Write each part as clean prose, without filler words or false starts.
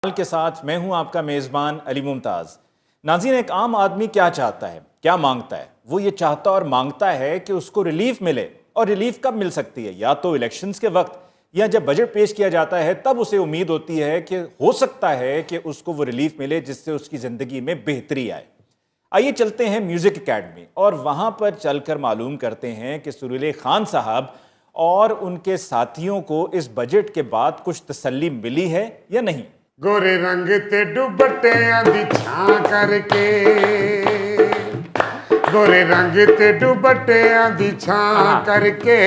के साथ मैं हूं आपका मेज़बान अली मुमताज़। नाज़रीन, एक आम आदमी क्या चाहता है, क्या मांगता है? वो ये चाहता और मांगता है कि उसको रिलीफ मिले। और रिलीफ कब मिल सकती है? या तो इलेक्शंस के वक्त, या जब बजट पेश किया जाता है तब उसे उम्मीद होती है कि हो सकता है कि उसको वो रिलीफ मिले जिससे उसकी ज़िंदगी में बेहतरी आए। आइए चलते हैं म्यूज़िक एकेडमी और वहाँ पर चलकर मालूम करते हैं कि सुरीले खान साहब और उनके साथियों को इस बजट के बाद कुछ तसल्ली मिली है या नहीं। गोरे रंग ते दुपट्टियां दी छां करके, गोरे रंग ते दुपट्टियां दी छां करके,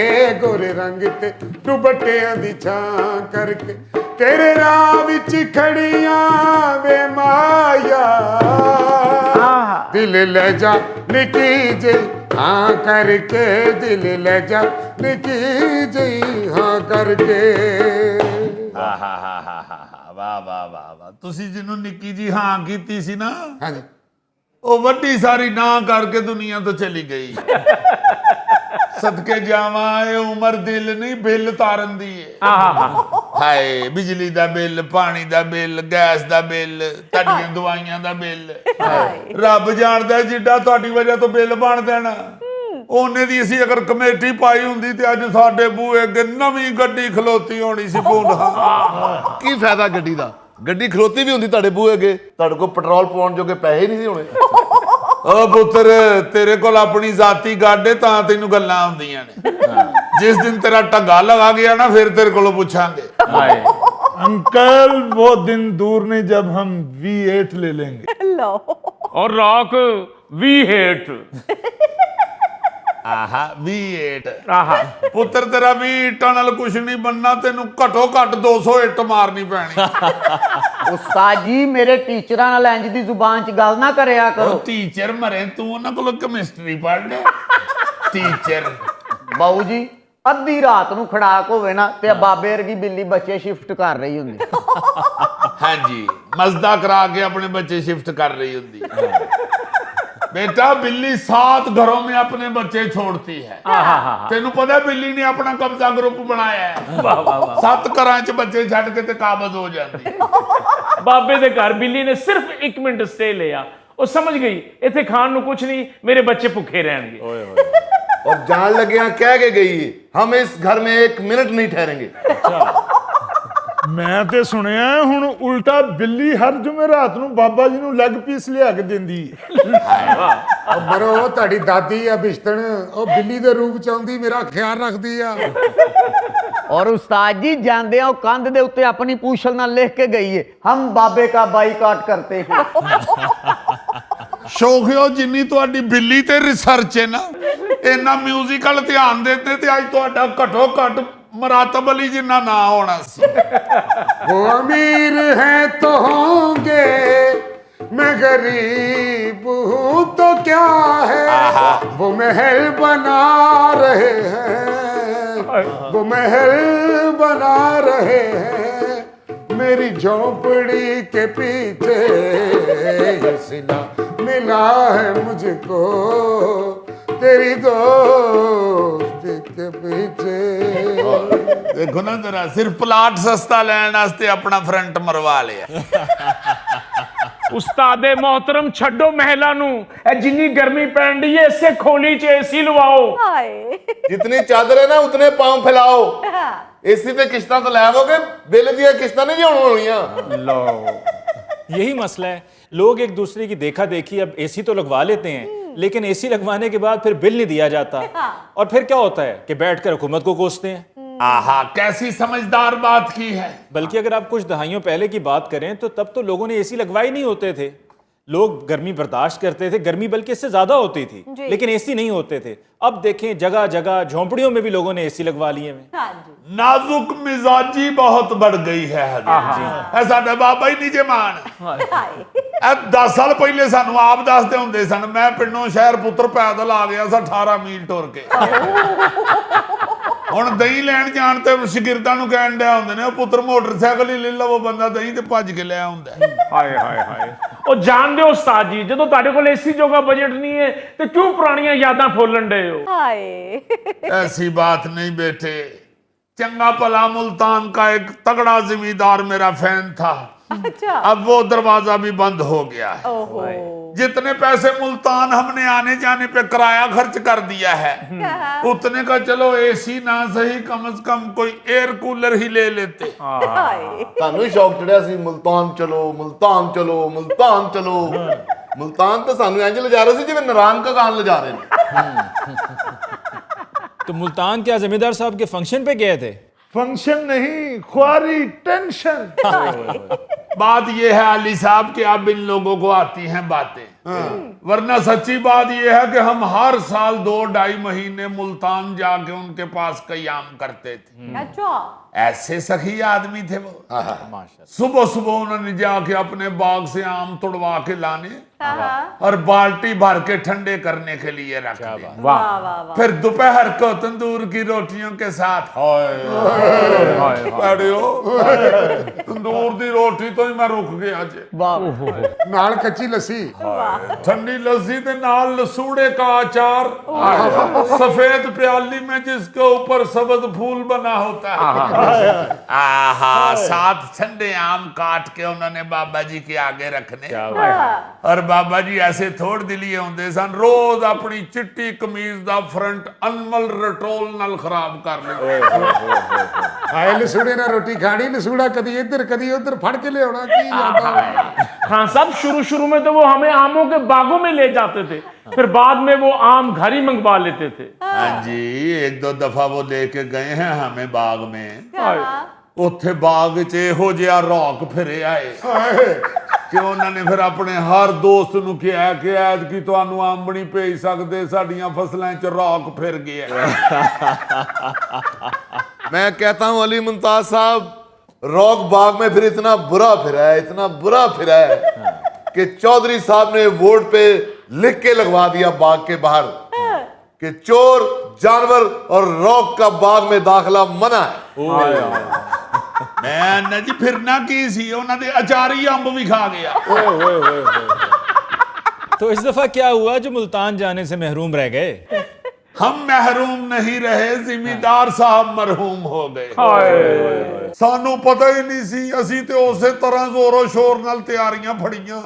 गोरे रंग ते दुपट्टियां दी छां करके, तेरे राह विच खड़ियां वे माया, दिल ले जा निकी जी हाँ करके, दिल ले जा निकी जी हाँ करके। वाह वाह वाह वाह, ਤੁਸੀਂ ਜਿਹਨੂੰ ਨਿੱਕੀ ਜੀ ਹਾਂ ਕੀਤੀ ਸੀ ਨਾ, ਹਾਂਜੀ, ਉਹ ਵੱਡੀ ਸਾਰੀ ਨਾ ਕਰਕੇ ਦੁਨੀਆ ਤੋਂ ਚਲੀ ਗਈ। ਸਦਕੇ ਜਾਵਾਂ, ਇਹ ਉਮਰ ਦਿਲ ਨਹੀਂ ਬਿੱਲ ਤਾਰਨ ਦੀ ਏ। ਹਾਏ, ਬਿਜਲੀ ਦਾ ਬਿੱਲ, ਪਾਣੀ ਦਾ ਬਿੱਲ, ਗੈਸ ਦਾ ਬਿੱਲ, ਤੁਹਾਡੀਆਂ ਦਵਾਈਆਂ ਦਾ ਬਿੱਲ, ਰੱਬ ਜਾਣਦਾ ਜਿੱਡਾ ਤੁਹਾਡੀ ਵਜ੍ਹਾ ਤੋਂ ਬਿੱਲ ਬਣ ਦੇਣਾ। ਉਹਨੇ ਦੀ ਅਸੀਂ ਅਗਰ ਕਮੇਟੀ ਪਾਈ ਹੁੰਦੀ ਤੇ ਅੱਜ ਸਾਡੇ ਬੂਹੇ ਅੱਗੇ ਨਵੀਂ ਗੱਡੀ ਖਲੋਤੀ ਹੋਣੀ ਸੀ। ਕੀ ਫਾਇਦਾ ਗੱਡੀ ਦਾ? ਗੱਡੀ ਖਲੋਤੀ ਵੀ ਹੁੰਦੀ ਤੁਹਾਡੇ ਬੂਹੇ ਅੱਗੇ, ਤੁਹਾਡੇ ਕੋਲ ਪੈਟਰੋਲ ਪਾਉਣ ਜੋਗੇ ਪੈਸੇ ਹੀ ਨਹੀਂ ਸੀ ਹੋਣੇ। ਓ ਪੁੱਤਰ, ਤੇਰੇ ਕੋਲ ਆਪਣੀ ਜ਼ਾਤੀ ਗਾਡੇ ਤਾਂ ਤੈਨੂੰ ਗੱਲਾਂ ਹੁੰਦੀਆਂ ਨੇ। ਜਿਸ ਦਿਨ ਤੇਰਾ ਢੱਗਾ ਲਗਾ ਗਿਆ ਨਾ, ਫਿਰ ਤੇਰੇ ਕੋਲੋਂ ਪੁੱਛਾਂਗੇ। अंकल, वो दिन दूर नहीं जब हम V8 ले लेंगे। और रॉक V8। ਆਹਾ V8। ਪੁੱਤਰ, ਤੇਰਾ ਵੀ ਇੱਟਾਂ ਨਾਲ ਕੁਛ ਨਹੀਂ ਬਣਨਾ, ਤੈਨੂੰ ਘੱਟੋ ਘੱਟ 200 ਇੱਟ ਮਾਰਨੀ ਪੈਣੀ। ਉਸਤਾਦ ਜੀ, ਮੇਰੇ ਟੀਚਰਾਂ ਨਾਲ ਇੰਜ ਦੀ ਜ਼ੁਬਾਨ 'ਚ ਗੱਲ ਨਾ ਕਰਿਆ ਕਰੋ। ਉਹ ਟੀਚਰ ਮਰੇ, ਤੂੰ ਉਹਨਾਂ ਕੋਲੋਂ ਕੈਮਿਸਟਰੀ ਪੜ੍ਹ ਲੈ। ਟੀਚਰ ਬਾਊ ਜੀ, ਅੱਧੀ ਰਾਤ ਨੂੰ ਖੜਾਕ ਹੋਵੇ ਨਾ ਤੇ ਬਾਬੇ ਵਰਗੀ ਬਿੱਲੀ ਬੱਚੇ ਸ਼ਿਫਟ ਕਰ ਰਹੀ ਹੁੰਦੀ। ਹਾਂਜੀ, ਮਜ਼ਦਾ ਕਰਾ ਕੇ ਆਪਣੇ ਬੱਚੇ शिफ्ट कर रही होती। बेटा, बिल्ली 7 घरों में अपने बच्चे छोड़ती है। तेनू पता है बिल्ली ने अपना कब्जा ग्रुप बनाया है। 7 घरां च बच्चे छड़ के ते काबज हो जाती। बाबे दे घर बिल्ली ने सिर्फ 1 मिनट स्टे लिया, वो समझ गई इत्थे खान नू कुछ नहीं, मेरे बच्चे भुखे रहणगे। और जान लगे कह के गई, हम इस घर में 1 मिनट नहीं ठहरेंगे। मैं ते सुनिया हुण उल्टा बिल्ली हर जुमेरात ਨੂੰ ਬਾਬਾ ਜੀ ਨੂੰ ਲੈਗ ਪੀਸ ਲਿਆ ਕੇ ਦਿੰਦੀ। ਮਰੋ, ਤੁਹਾਡੀ ਦਾਦੀ ਆ ਬਿਸ਼ਤਣ, ਉਹ ਬਿੱਲੀ ਦੇ ਰੂਪ ਚ ਆਉਂਦੀ, ਮੇਰਾ ਖਿਆਲ ਰੱਖਦੀ ਆ। ਔਰ ਉਸਤਾਦ ਜੀ, ਜਾਂਦੇ ਆ ਉਹ ਕੰਧ ਦੇ ਉੱਤੇ ਆਪਣੀ ਪੂਛਲ ਨਾਲ ਲਿਖ ਕੇ ਗਈ ਹੈ, ਹਮ ਬਾਬੇ का ਬਾਈਕਾਟ करते हैं। ਸ਼ੌਕਿਓ, ਜਿੰਨੀ ਤੁਹਾਡੀ ਬਿੱਲੀ ਤੇ ਰਿਸਰਚ ਹੈ ਨਾ, ਇੰਨਾ ਮਿਊਜ਼ੀਕਲ ਧਿਆਨ ਦਿੰਦੇ ਤੇ ਅੱਜ ਤੁਹਾਡਾ ਘੱਟੋ ਘੱਟ ਮਰਾਤਬ ਅਲੀ ਜਿੰਨਾ ਨਾ ਹੋਣਾ ਸੀ। वो अमीर है तो होंगे, मैं गरीब हूँ तो क्या है, वो महल बना रहे हैं, वो महल बना रहे हैं, मेरी झोपड़ी के पीछे ये सिला मिला है मुझको, तेरी दोस्ती के पीछे। देखो ना जरा, सिर्फ प्लाट सस्ता लैन वास्ते अपना फ्रंट मरवा लिया। उस्तादे मोहतरम, छड्डो महला नू, जिन्नी गर्मी पैण दी है इसे खोली च एसी लवाओ। जितनी चादर है ना उतने पांव फैलाओ। एसी ते किश्तां तो लैवोगे, बिल दी किश्तां नहीं होनियां। यही मसला है, लोग एक दूसरे की देखा देखी अब एसी तो लगवा लेते हैं, लेकिन एसी लगवाने के बाद फिर बिल नहीं दिया जाता। और फिर क्या होता है कि बैठकर हुकूमत को कोसते हैं। आहा, कैसी समझदार बात की है। बल्कि अगर आप कुछ दहाइयों पहले की बात करें तो तब तो लोगों ने एसी लगवाए नहीं होते थे। लोग गर्मी बर्दाश्त करते थे, गर्मी बल्कि इससे ज्यादा होती थी, लेकिन एसी नहीं होते थे। अब देखें, जगह जगह झोंपड़ियों में भी लोगों ने एसी लगवा लिए हैं। नाजुक मिजाजी बहुत बढ़ गई है। ऐसा बाबा ही नहीं जे मान। 10 साल पहले सानू आप दसदे हुंदे सन, मैं पिंडों शहर पुत्र पैदल आ गया सा 18 मील टुर के। ਹੁਣ ਦਹੀਂ ਲੈਣ ਜਾਣ ਤੇ ਸ਼ਾਗਿਰਦਾਂ ਨੂੰ ਕਹਿਣ ਡਿਆ ਹੁੰਦੇ ਨੇ, ਉਹ ਪੁੱਤਰ ਮੋਟਰਸਾਈਕਲ ਹੀ ਲੈ ਲਵੋ, ਬੰਦਾ ਦਹੀਂ ਤੇ ਭੱਜ ਕੇ ਲੈ ਆਉਂਦਾ। ਹਾਏ ਹਾਏ ਹਾਏ, ਉਹ ਜਾਣਦੇ ਹੋ ਉਸਤਾਦ ਜੀ, ਜਦੋਂ ਤੁਹਾਡੇ ਕੋਲ ਏਸੀ ਜੋਗਾ ਬਜਟ ਨਹੀਂ ਹੈ ਤੇ ਕਿਉਂ ਪੁਰਾਣੀਆਂ ਯਾਦਾਂ ਫੋਲਣ ਡਏ ਹੋ? ਹਾਏ, ऐसी बात नहीं बेटे। चंगा भला मुल्तान का एक तगड़ा जिम्मेदार मेरा फैन था, अच्छा। अब वो दरवाजा भी बंद हो गया है। ओहो। जितने पैसे मुल्तान हमने आने जाने पे किराया खर्च कर दिया है, उतने का चलो एसी ना सही, कम से कम कोई एयर कूलर ही ले लेते। हाय। ਤੁਹਾਨੂੰ ਹੀ ਸ਼ੌਕ ਚੜਿਆ ਸੀ ਮੁਲਤਾਨ ਚਲੋ ਮੁਲਤਾਨ ਚਲੋ ਮੁਲਤਾਨ ਚਲੋ। ਮੁਲਤਾਨ ਤਾਂ ਸਾਨੂੰ ਇੰਜ ਲਿਜਾ ਰਹੇ ਸੀ ਜਿਵੇਂ ਨਾਰਾਇਣ ਕਾ ਗਾਨ ਲਿਜਾ ਰਹੇ ਨੇ। तो मुल्तान क्या जमींदार साहब के फंक्शन पे गए थे? फंक्शन नहीं, ख्वारी टेंशन। बात ये है अली साहब कि अब इन लोगों को आती हैं बातें, वरना सच्ची बात ये है कि हम हर साल 2-2.5 महीने मुल्तान जाके उनके पास कयाम करते थे। अच्छा। ऐसे सखी आदमी थे वो। सुबह सुबह उन्होंने जाके अपने बाग से आम तोड़वा के लाने और बाल्टी भर के ठंडे करने के लिए रख दें। वाह वाह वाह। फिर दोपहर को तंदूर की रोटियों के साथ तंदूर की रोटी तो ही मैं रुक गया जे। ਨਾਲ ਕੱਚੀ ਲੱਸੀ। ठंडी लस्सी के नाल लसूड़े का अचार, सफेद प्याली में जिसके ऊपर सब्ज फूल बना होता है, आहा, साथ ठंडे आम काट के उन्होंने बाबा जी के आगे रखने। और बाबा जी ऐसे थोड़ दिलिए होंगे सन, रोज अपनी चिट्टी कमीज दा फ्रंट अनमल रटोल नाल खराब कर ले। ਆਏ ਲਸੂੜੇ ਨਾਲ ਰੋਟੀ ਖਾਣੀ, ਲਸੂੜਾ ਕਦੀ ਇੱਧਰ ਕਦੀ ਉੱਧਰ ਫੜ ਕੇ ਲਿਆਉਣਾ, ਕੀ ਜਾਂਦਾ। खान साहब शुरू में तो वो हमें आमों के बागों में ले जाते थे, फिर बाद में वो आम घर ही मंगवा लेते थे। हाँ जी, 1-2 दफा वो लेके गए हैं हमें बाग में। ਉੱਥੇ ਬਾਗ 'ਚ ਇਹੋ ਜਿਹਾ ਰੌਕ ਫਿਰੇ ਆਏ ਕਿ ਉਹਨਾਂ ਨੇ ਫਿਰ ਆਪਣੇ ਹਰ ਦੋਸਤ ਨੂੰ ਕਿਹਾ ਕਿ ਐਤਕੀ ਤੁਹਾਨੂੰ ਆਮ ਨਹੀਂ ਭੇਜ ਸਕਦੇ, ਸਾਡੀਆਂ ਫਸਲਾਂ 'ਚ ਰੌਕ ਫਿਰ ਗਿਆ। मैं कहता हूं अली मुमताज साहब, रॉक बाग में फिर इतना बुरा फिरा है, इतना बुरा फिरा है कि चौधरी साहब ने वोट पे लिख के लगवा दिया बाग के बाहर कि चोर, जानवर और रॉक का बाग में दाखिला मना है। ਮੈਂ ਨਾ ਜੀ ਫਿਰਨਾ ਕੀ ਸੀ, ਉਹਨਾਂ ਦੇ ਅਚਾਰੀ ਅੰਬ ਵੀ ਖਾ ਗਿਆ। तो इस दफा क्या हुआ जो मुल्तान जाने से महरूम रह गए? हम महरूम नहीं रहे, जिम्मेदार साहब मरहूम हो गए। ਸਾਨੂੰ ਪਤਾ ਹੀ ਨਹੀਂ ਸੀ, ਅਸੀਂ ਤੇ ਉਸੇ ਤਰ੍ਹਾਂ ਜ਼ੋਰੋ ਸ਼ੋਰ ਨਾਲ ਤਿਆਰੀਆਂ ਫੜੀਆਂ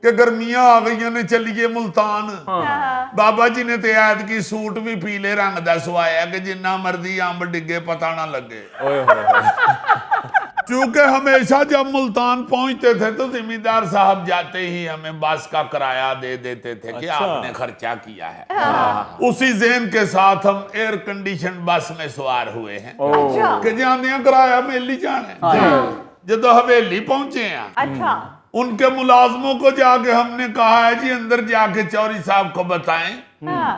ਕਿ ਗਰਮੀਆਂ ਆ ਗਈਆਂ ਨੇ, ਚੱਲੀਏ ਮੁਲਤਾਨ। ਬਾਬਾ ਜੀ ਨੇ ਤੇ ਐਤਕੀ ਸੂਟ ਵੀ ਪੀਲੇ ਰੰਗ ਦਾ ਸਵਾਇਆ ਕਿ ਜਿੰਨਾ ਮਰਜ਼ੀ ਅੰਬ ਡਿੱਗੇ पता ना लगे। चूंकि हमेशा जब मुल्तान पहुंचते थे तो जिम्मेदार साहब जाते ही हमें बस का किराया दे देते थे कि आपने खर्चा किया है। उसी ज़हन के साथ हम एयर कंडीशन बस में सवार हुए हैं कि जाने किराया मिल ही जाना है। जब हवेली पहुंचे हैं, अच्छा। उनके मुलाजमों को जाके हमने कहा है जी अंदर जाके चौधरी साहब को बताएं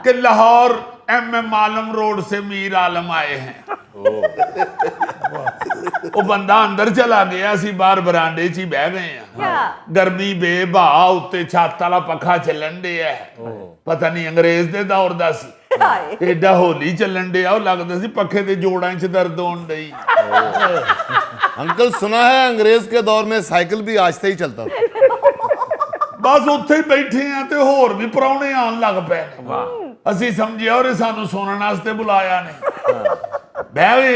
कि लाहौर MM आलम रोड से मीर आलम आए हैं। वो बंदा अंदर चला गया, सी बाहर बरांडे च ही बह गए हैं। गर्मी बेबा उत्ते छत वाला पखा चलन डे है, पता नहीं अंग्रेज दे दौर दा सी, एडा होली चलन डे, लगदा सी पखे दे जोड़ां च दर्द होण डई। अंकल सुना है अंग्रेज के दौर में साइकिल भी आहिस्ते ही चलता था। बस उत्थे ही बैठे हैं ते होर भी प्राहुणे आन लग पए ने। ਅਸੀਂ ਸਮਝਿਆ ਔਰ ਸਾਨੂੰ ਸੁਣਨ ਵਾਸਤੇ ਬੁਲਾਇਆ ਨੇ। ਬਹਿ